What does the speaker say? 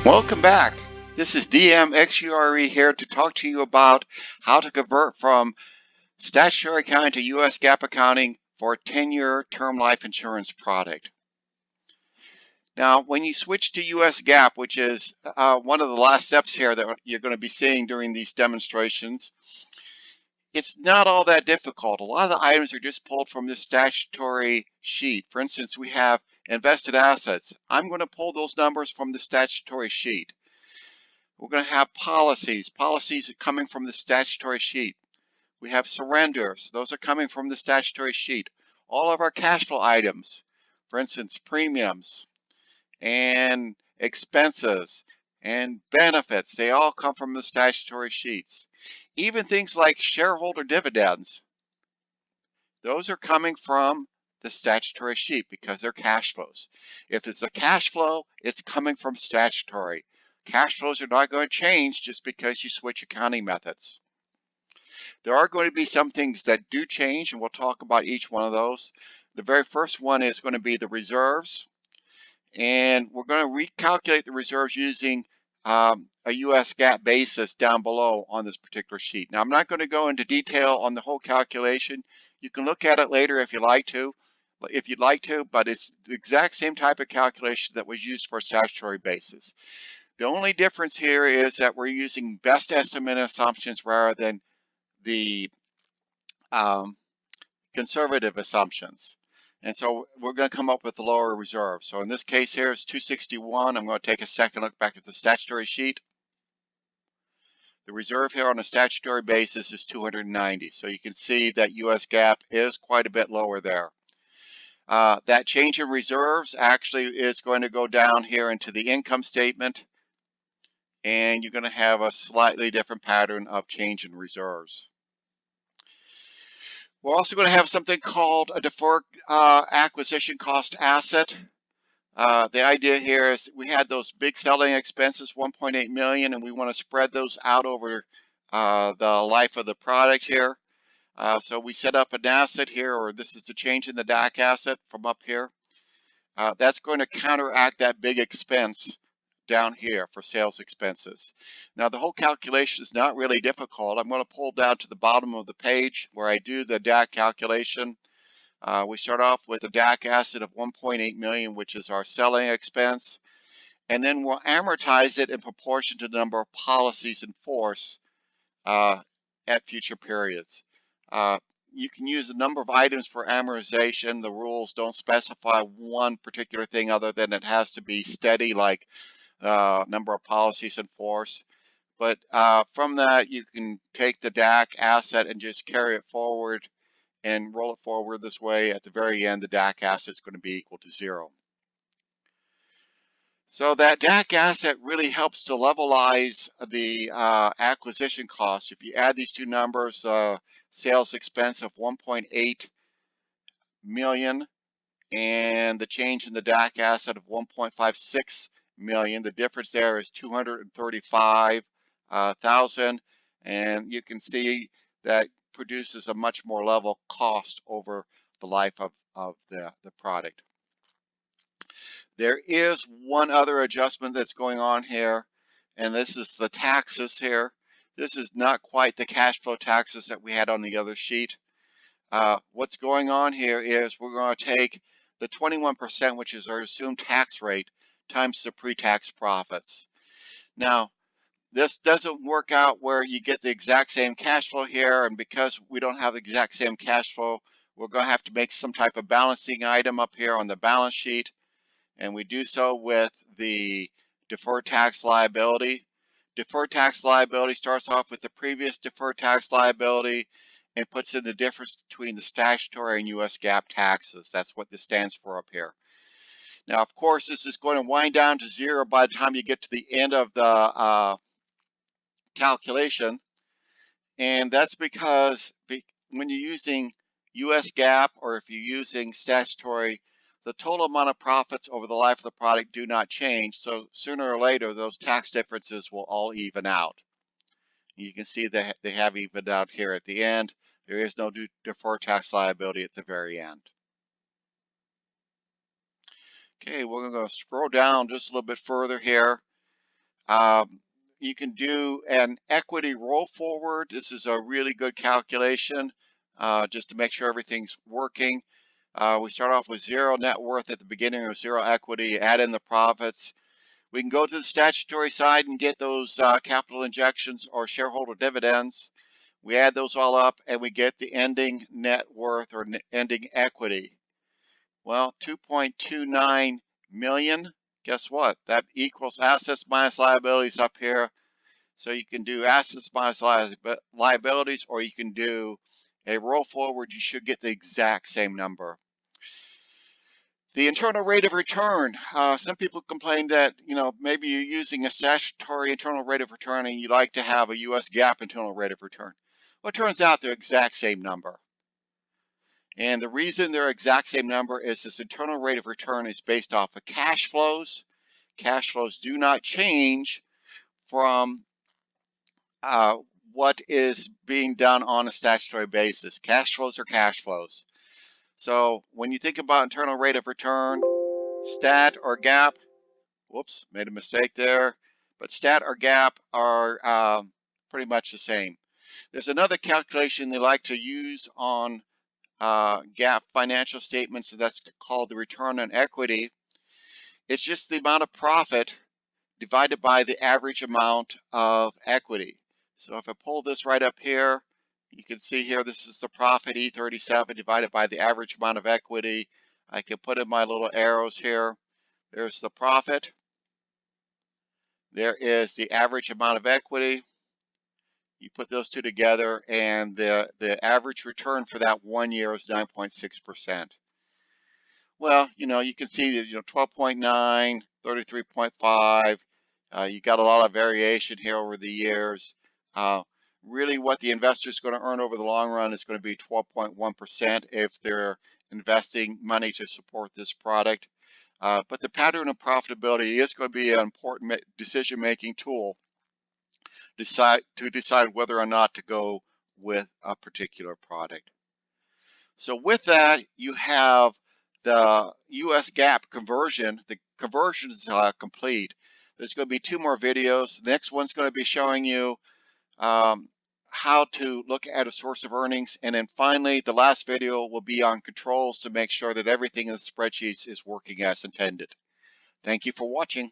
Welcome back. This is DMXURE here to talk to you about how to convert from statutory accounting to US GAAP accounting for a 10-year term life insurance product. Now, when you switch to US GAAP, which is one of the last steps here that you're going to be seeing during these demonstrations, it's not all that difficult. A lot of the items are just pulled from this statutory sheet. For instance, we have invested assets. I'm going to pull those numbers from the statutory sheet. We're going to have policies. Policies are coming from the statutory sheet. We have surrenders. Those are coming from the statutory sheet. All of our cash flow items, for instance, premiums and expenses and benefits, they all come from the statutory sheets. Even things like shareholder dividends, those are coming from the statutory sheet because they're cash flows. If it's a cash flow, it's coming from statutory. Cash flows are not going to change just because you switch accounting methods. There are going to be some things that do change, and we'll talk about each one of those. The very first one is going to be the reserves, and we're going to recalculate the reserves using a US GAAP basis down below on this particular sheet. Now, I'm not going to go into detail on the whole calculation. You can look at it later if you'd like to, but it's the exact same type of calculation that was used for a statutory basis. The only difference here is that we're using best estimate assumptions rather than the conservative assumptions. And so we're going to come up with the lower reserve. So in this case here is 261. I'm going to take a second look back at the statutory sheet. The reserve here on a statutory basis is 290. So you can see that US GAAP is quite a bit lower there. That change in reserves actually is going to go down here into the income statement, and you're going to have a slightly different pattern of change in reserves. We're also going to have something called a deferred acquisition cost asset. The idea here is we had those big selling expenses, 1.8 million, and we want to spread those out over the life of the product here. So we set up an asset here, or this is the change in the DAC asset from up here. That's going to counteract that big expense down here for sales expenses. Now, the whole calculation is not really difficult. I'm going to pull down to the bottom of the page where I do the DAC calculation. We start off with a DAC asset of 1.8 million, which is our selling expense, and then we'll amortize it in proportion to the number of policies in force at future periods. You can use a number of items for amortization. The rules don't specify one particular thing other than it has to be steady, like number of policies in force. But from that, you can take the DAC asset and just carry it forward and roll it forward this way. At the very end, the DAC asset is going to be equal to 0. So that DAC asset really helps to levelize the acquisition cost. If you add these two numbers, sales expense of 1.8 million and the change in the DAC asset of 1.56 million, the difference there is 235,000, and you can see that produces a much more level cost over the life of the product. There is one other adjustment that's going on here, and this is the taxes here. This is not quite the cash flow taxes that we had on the other sheet. What's going on here is we're going to take the 21%, which is our assumed tax rate, times the pre-tax profits. Now, this doesn't work out where you get the exact same cash flow here, and because we don't have the exact same cash flow, we're going to have to make some type of balancing item up here on the balance sheet, and we do so with the deferred tax liability. Deferred tax liability starts off with the previous deferred tax liability and puts in the difference between the statutory and US GAAP taxes. That's what this stands for up here. Now, of course, this is going to wind down to 0 by the time you get to the end of the calculation, and that's because when you're using US GAAP or if you're using statutory, the total amount of profits over the life of the product do not change, so sooner or later those tax differences will all even out. You can see that they have evened out here at the end. There is no deferred tax liability at the very end. Okay, we're going to scroll down just a little bit further here. You can do an equity roll forward. This is a really good calculation just to make sure everything's working. We start off with zero net worth at the beginning or zero equity, add in the profits. We can go to the statutory side and get those capital injections or shareholder dividends. We add those all up and we get the ending net worth or ending equity. Well, 2.29 million. Guess what? That equals assets minus liabilities up here. So you can do assets minus liabilities, or you can do a roll forward. You should get the exact same number. The internal rate of return. Some people complain that, maybe you're using a statutory internal rate of return and you like to have a US GAAP internal rate of return. Well, it turns out they're the exact same number. And the reason they're exact same number is this internal rate of return is based off of cash flows. Cash flows do not change from what is being done on a statutory basis. Cash flows are cash flows. So when you think about internal rate of return, stat or GAAP, whoops, made a mistake there, but stat or GAAP are pretty much the same. There's another calculation they like to use on GAAP financial statements, that's called the return on equity. It's just the amount of profit divided by the average amount of equity. So if I pull this right up here, you can see here, this is the profit E37 divided by the average amount of equity. I can put in my little arrows here. There's the profit. There is the average amount of equity. You put those two together and the average return for that 1 year is 9.6%. Well, you can see that, 12.9, 33.5. You got a lot of variation here over the years. Really what the investor is going to earn over the long run is going to be 12.1% if they're investing money to support this product. But the pattern of profitability is going to be an important decision-making tool to decide whether or not to go with a particular product. So with that, you have the US GAAP conversion. The conversion is complete. There's going to be 2 more videos. The next one's going to be showing you how to look at a source of earnings. And then finally, the last video will be on controls to make sure that everything in the spreadsheets is working as intended. Thank you for watching.